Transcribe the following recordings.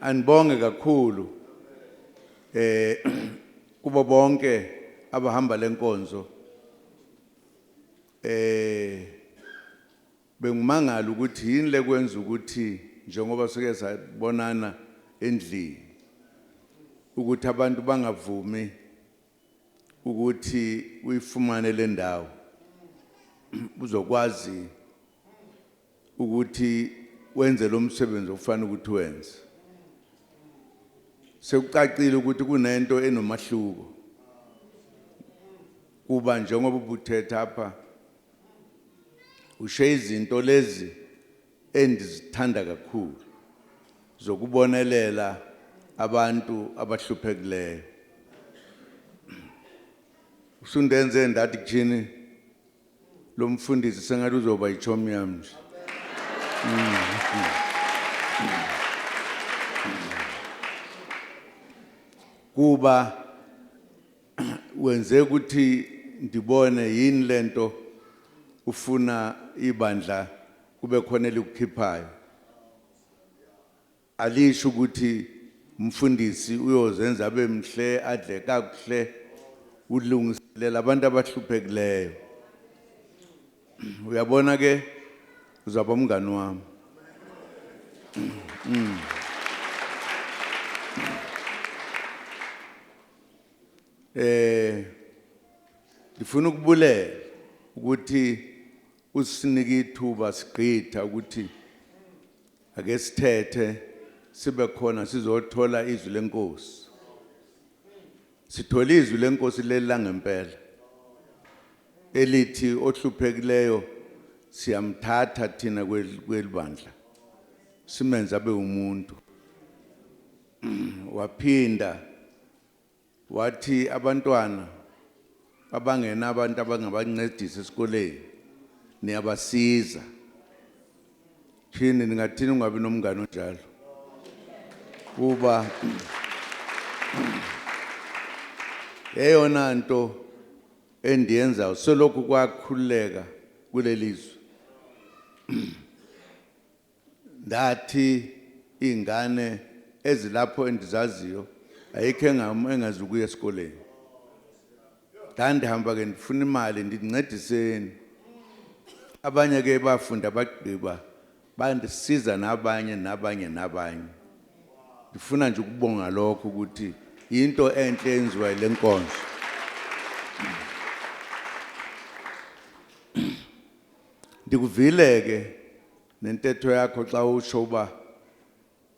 anibonge kakhulu kubo bonke abahamba lenkonzo. Bengumangala ukuthi yini lekwenza ukuthi njengoba sike sabonana endlini ukuthi abantu bangavumi ukuthi uyifumane le ndawo uzokwazi ukuthi wenze lo msebenzi ofanele ukuthi wenze. Sekucacile ukuthi kunento enomahluko kuba njengoba ubuthetha apha ushiya izinto lezi endizithanda kakhulu zokubonelela abantu abahluphekileyo. Usundenze ndathi kuthini lo mfundisi sengathi uzoba yichomi yami nje. Kuba wenze ukuthi ndibone yini lento ufuna ibandla kube khona elikukhiphayo. Alisho ukuthi umfundisi uyozenza abe mhle adle kakuhle ulungiselela abantu abahluphekileyo. Uyabona ke uzaba umngani wami. Ngifuna ukubulela ukuthi usinike ithuba sigqitha ukuthi ake sithethe sibe khona sizothola izwi lenkosi. Sithola izwi lenkosi leli ngempela elithi ohluphekileyo siyamthatha thina kwelibandla simenze abe umuntu. Waphinda wathi abantwana abangena abantu abangabancedisa esikoleni niyabasiza. Thini ningathini ungabi nomngane onjalo kuba eyona nto endiyenza selokhu kwakhuleka kulelizwe. Ndathi ingane ezilapho endizaziyo ayikho engazukuya esikoleni. Ndihamba ke ndifuna imali ndincediseni. Abanye ke bafunda bagqiba bandisiza nabanye. Ndifuna nje ukubonga lokho ukuthi into enhle enziwa ile nkonzo. Ndikuvile ke nentetho yakho xa usho uba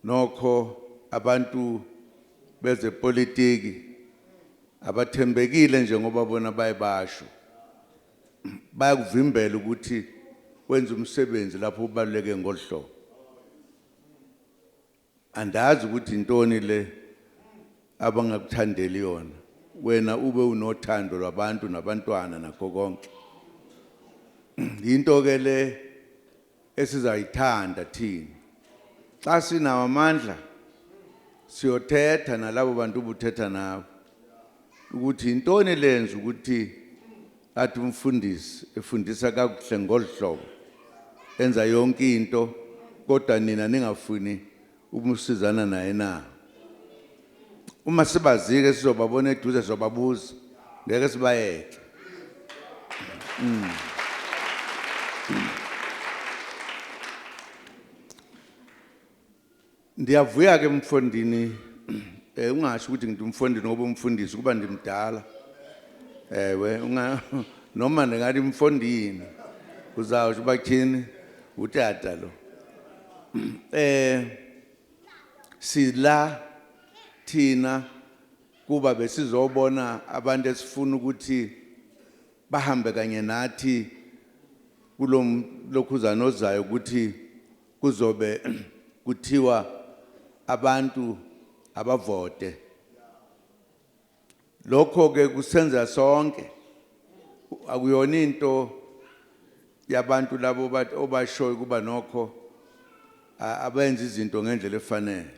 nokho abantu bezepolitiki abathembekile njengoba bona bayibasho. Bayakuvimbela ukuthi wenze umsebenzi lapho ubaluleke ngolhlobo. Andazi ukuthi intoni le abangakuthandeli yona. Wena ube unothando lwabantu nabantwana nakho konke. Into ke le esizayithanda thina. Xa sinawo amandla siyothetha nalabo bantu ubuthetha nabo ukuthi intoni lenza ukuthi athi umfundisi efundisa kakuhle ngolhlobo enza yonke into kodwa nina ningafuni ukusizana naye na. Uma sibazike sizobabona eduze sizobabuza ngeke sibayeke. Ndiyavuya ke mfondini ungasho ukuthi ngidumfondini ngoba umfundisi kuba ndimdala. Ewe noma ngathi mfondini uzawusho bathini utata lo. Sila thina kuba besizobona abantu esifuna ukuthi bahambe kanye nathi kulokhuzana ozayo ukuthi kuzobe kuthiwa abantu abavote. Lokho ke kusenza sonke. Akuyona into yabantu labo obashoyo kuba nokho abenza izinto ngendlela efanele.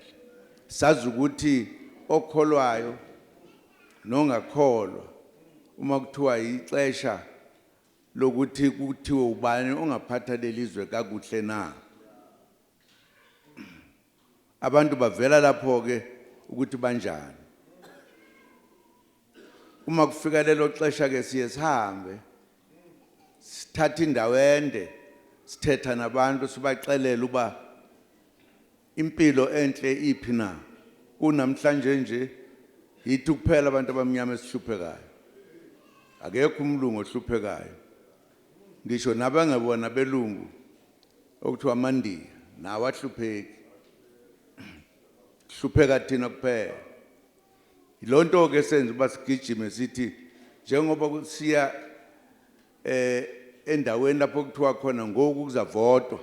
Sazi ukuthi okholwayo nongakholwa uma kuthiwa ixesha lokuthi kuthiwe ubani ongaphatha lelizwe kakuhle na. abantu bavela lapho ke ukuthi banjani. Uma kufika lelo xesha ke siye sihambe sithatha indawo ende sithetha nabantu sibaxelela uba impilo enhle iphi na. Kunamhlanje nje yithi kuphela abantu abamnyama esihluphekayo. Akekho umlungu ohluphekayo. Ngisho nabangebona belungu okuthiwa amandiya nawo ahlupheki. Hlupheka thina kuphela. Ilonto ke senza uba sigijime sithi njengoba siya endaweni lapho kuthiwa khona ngoku kuzavotwa.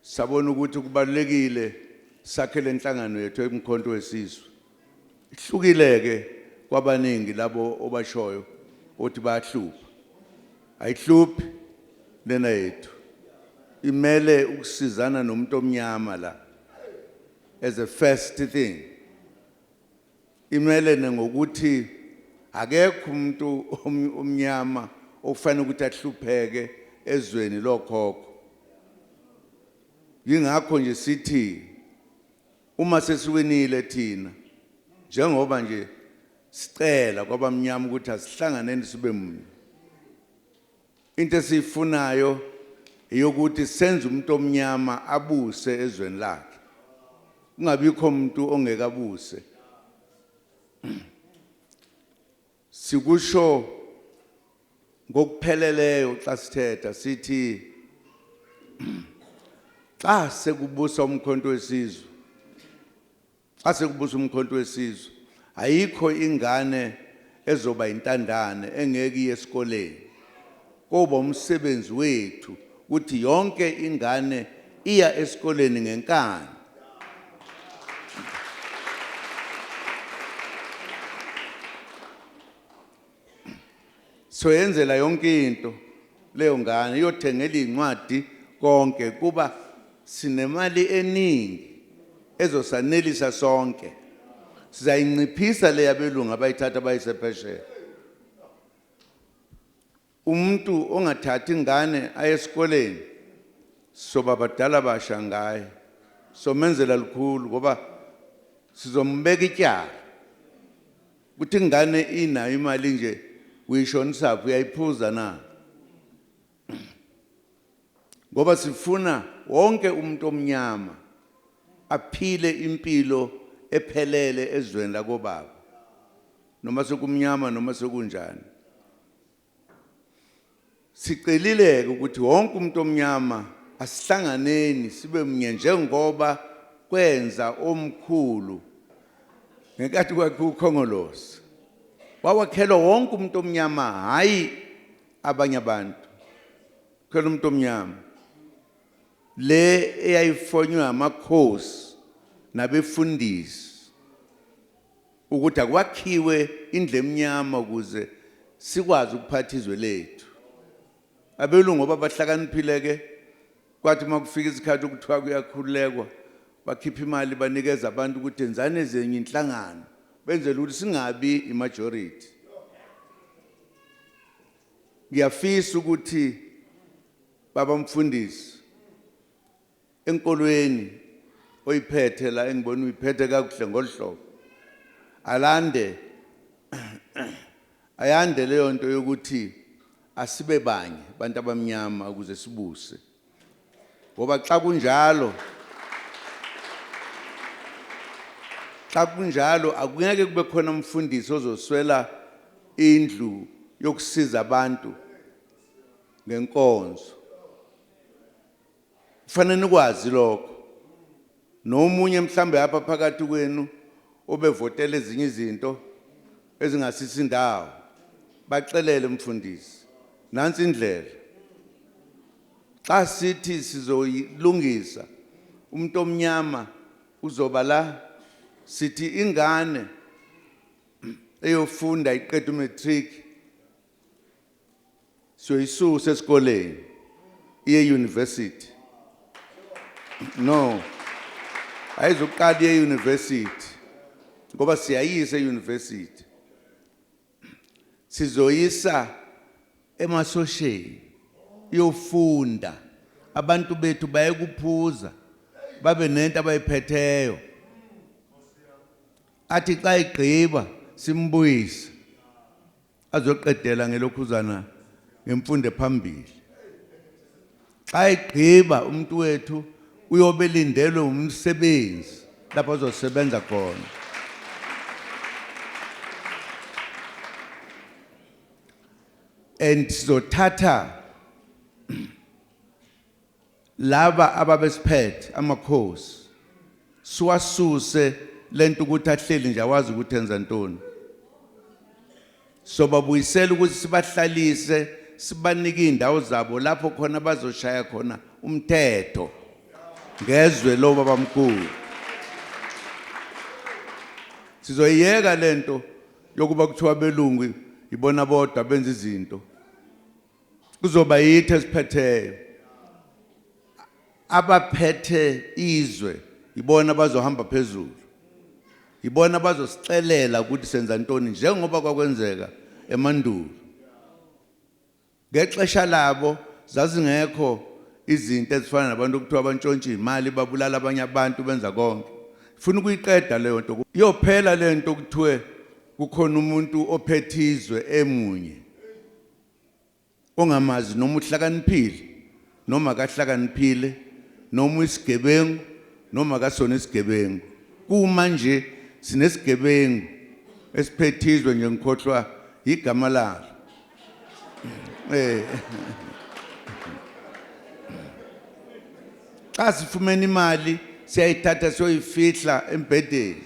Sabona ukuthi kubalekile sakhe lenhlangano yethu eMkhonto weSizwe. Ihlukile ke kwabaningi labo obashoyo uthi bayahlupha. Ayihluphi lena yethu. Imele ukusizana nomuntu omnyama la as a first thing. Imele ngokuthi akekho umuntu omnyama ofanele ukuthi ahlupheke ezweni lokhokho. Yingakho nje sithi uma sesiwinile thina njengoba nje sicela kwabamnyama ukuthi asihlanganeni sibe munye. Into esifunayo eyokuthi senze umuntu omnyama abuse ezweni lakhe. Kungabikho umuntu ongekabuse. Sikusho ngokupheleleyo xa sithetha sithi xa sekubusa uMkhonto weSizwe. Xa sekubusa uMkhonto weSizwe ayikho ingane ezoba intandane engeke iye esikoleni. Kuba umsebenzi wethu ukuthi yonke ingane iya esikoleni ngenkani. So yenzela yonke into leyo ngane iyothengela incwadi konke kuba sinemali eningi ezosanelisa sonke. Sizayinciphisa le yabelungu abayithatha bayisephesheya. Umuntu ongathathi ingane aye esikoleni soba badala basha ngaye. Somenzela likhulu ngoba sizombeka ityala. Kuthi ingane inayo imali nje uyishonisa uyayiphuza na. Ngoba sifuna wonke umuntu omnyama aphile impilo ephelele ezweni lakobaba. Noma sekumnyama noma sekunjani. Sicelile ukuthi wonke umuntu omnyama asihlanganeni sibe munye njengoba kwenza omkhulu ngenkathi kwakhe uKhongolose. Wawakhelwa wonke umuntu omnyama hayi abanye abantu. Kwelo umuntu omnyama le eyayifonywa amakhosi nabefundisi ukuthi akwakhiwe indle emnyama ukuze sikwazi ukuphatha izwe lethu. Abelungu ngoba bahlakaniphile ke kwathi makufika isikhathi ukuthiwa kuyakhulekwa bakhipha imali banikeza abantu ukuthi enzane ezinye inhlangano benzele ukuthi singabi imajority. Ngiyafisa ukuthi baba mfundisi enkolweni oyiphethe la engibona uyiphethe kakuhle ngolhlobo ayande leyo nto yokuthi asibe banye abantu abamnyama ukuze sibuse. Ngoba xa kunjalo akungeke kube khona umfundisi ozoswela indlu yokusiza abantu ngenkonzo. Kufanele nikwazi lokho. Nomunye mhlambe apha phakathi kwenu obevotela ezinye izinto ezingasisi indawo baxelele umfundisi. Nansi indlela. Xa sithi sizoyilungisa umuntu omnyama uzoba la sithi ingane eyofunda iqeda umatric siyoyisusa esikoleni iye university. No. Ayizoqala iye university ngoba siyayisa euniversity. Sizoyisa emasosheni yofunda abantu bethu bayekuphuza babe nento abayiphetheyo athi xa igqiba simbuyise azoqedela ngelokhuzana ngemfundo phambili. Xa igqiba umuntu wethu uyobe lindelwe umsebenzi lapho azosebenza khona. And sizothatha laba ababesiphethe amakhosi siwasuse lento ukuthi ahleli nje awazi ukuthi enza ntoni. So babuyisela ukuthi sibahlalise sibanike indawo zabo lapho khona bazoshaya khona umthetho ngezwe lo babamkhulu. Sizoyeka lento yokuba kuthiwa belungu ibona bodwa benza izinto. Kuzoba yithi esiphetheyo. Abaphethe izwe ibona bazohamba phezulu. Ibona bazosicelela ukuthi senza ntoni njengoba kwakwenzeka emandulo. Ngexesha labo zazingekho izinto ezifana nabantu ukuthiwa abantshontshe imali babulala abanye abantu benza konke. Ufuna ukuyiqeda leyo nto. Iyophela lento kuthiwe kukhona umuntu ophethe izwe emunye ongamazi noma uhlakaniphile noma akahlakaniphile noma isigebengu noma akasona isigebengu. Kuma sinesigebengu esiphethizwe nje ngikhohlwa igama lalo. Xa sifumene imali siyayithatha siyoyifihla embhedeni.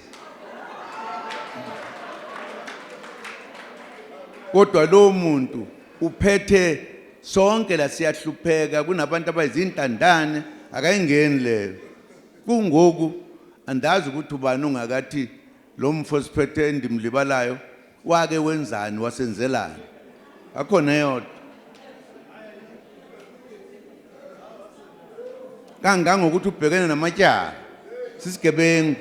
Kodwa lo muntu uphethe sonke la siyahlupheka kunabantu abayizintandane akayingeni leyo. Kungoku andazi ukuthi ubani ongakathi lo mfo siphethe endimlibalayo wake wenzani wasenzelani. Akhona yodwa. Kangangokuthi ubhekene namatyala sisigebengu.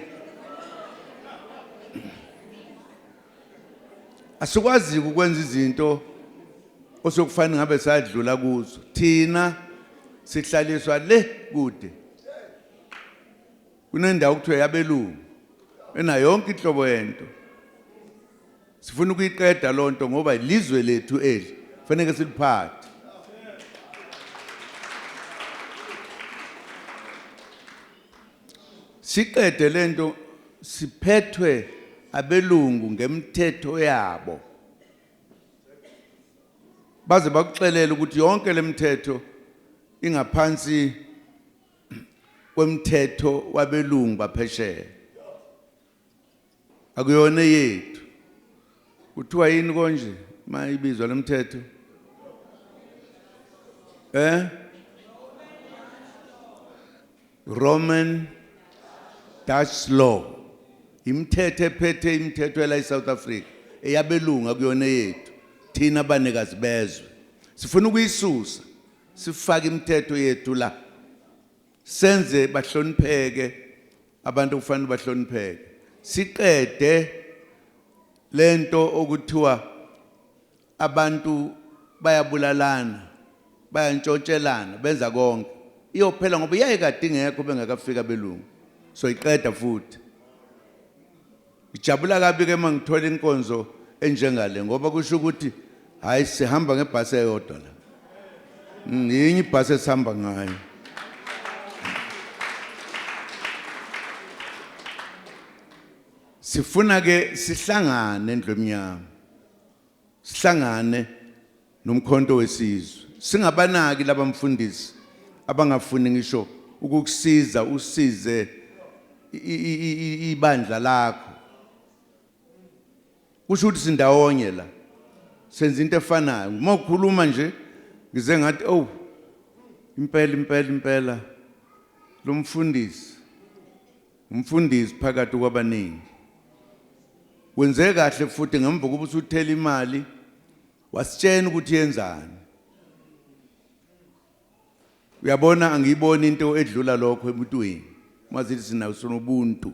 Asikwazi ukwenza izinto osokufanele ngabe sadlula kuzo. Thina sihlaliswa le kude. Kunendawo kuthiwa yabelungu ena yonke inhlobo yento. Sifuna ukuyiqeda lonto ngoba ilizwe lethu eli fanele siliphathe. Siqede lento siphethwe abelungu ngemthetho yabo. Baze bakuxelela ukuthi yonke lemithetho ingaphansi kwemthetho wabelungu baphesheya. Akuyona yethu. Kuthiwa yini konje mayibizwa lemithetho? Roman Dutch law. Imithetho ephethe imithetho la eSouth Africa eyabelungu akuyona yethu. Thina abanikazi bezwe sifuna ukuyisusa sifake imithetho yethu la. Senze bahlonipheke abantu kufanele bahlonipheke. Siqede lento okuthiwa abantu bayabulalana bayantshotshelana benza konke. Iyophela ngoba iyayikade ingekho bengakafika belungu. So iqeda futhi. Ijabula kabi ke mangithola inkonzo enjengale ngoba kusho ukuthi hayi sihamba ngebhasi eyodwa la. Yinye ibhasi esihamba ngayo. Sifuna ke sihlangane endlomnyama. Sihlangane nomkhonto wesizwe. Singabanaki labamfundisi abangafuni ngisho ukukusiza usize ibandla lakho. Kusho ukuthi sindawonye la. Senza into efanayo. Uma ukhuluma nje ngize ngathi impela lo mfundisi umfundisi phakathi kwabaningi. Wenze kahle futhi ngemva kokuba usuthela imali wasitshena ukuthi yenzani. Uyabona angiyiboni into edlula lokho emuntwini. Mazithi sina sonobuntu.